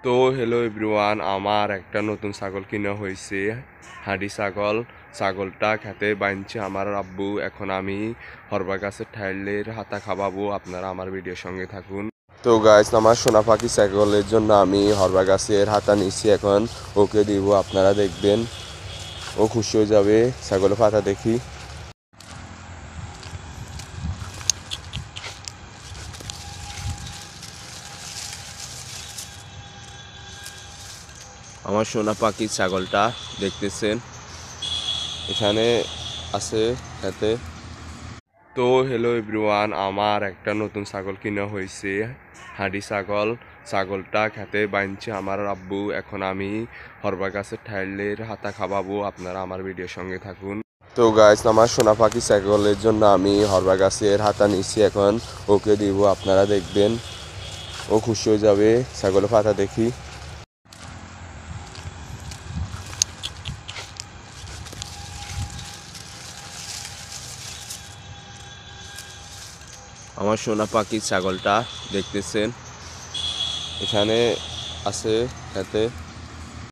তো hello everyone, আমার একটা নতুন ছাগল কিনা হয়েছে, হাঁড়ি ছাগল। ছাগলটা খেতে বাঁধছে আমার আব্বু। এখন আমি হরবা গাছের ঠাইলের হাতা খাওয়াবো। আপনারা আমার ভিডিওর সঙ্গে থাকুন। তো গাইস, আমার সোনা পাখি ছাগলের জন্য আমি হরবা গাছের হাতা নিচ্ছি। এখন ওকে দিব, আপনারা দেখবেন, ও খুশি হয়ে যাবে ছাগলের পাতা দেখি। আমার সোনা পাখি ছাগলটা দেখতেছেন, এখানে আছে খেতে। তো হ্যালো এভরিওয়ান, আমার একটা নতুন ছাগল কিনা হয়েছে, হাঁড়ি ছাগল। ছাগলটা খেতে বাঁধছে আমার আব্বু। এখন আমি হরবা গাছের ঠাইলের হাতা খাওয়াবো। আপনারা আমার ভিডিওর সঙ্গে থাকুন। তো গাইস, আমার সোনা পাখি ছাগলের জন্য আমি হরবা গাছের হাতা নিচ্ছি। এখন ওকে দিব, আপনারা দেখবেন, ও খুশি হয়ে যাবে ছাগলের পাতা দেখি। আমার সোনা পাখি ছাগলটা দেখতেছেন, এখানে আছে খেতে।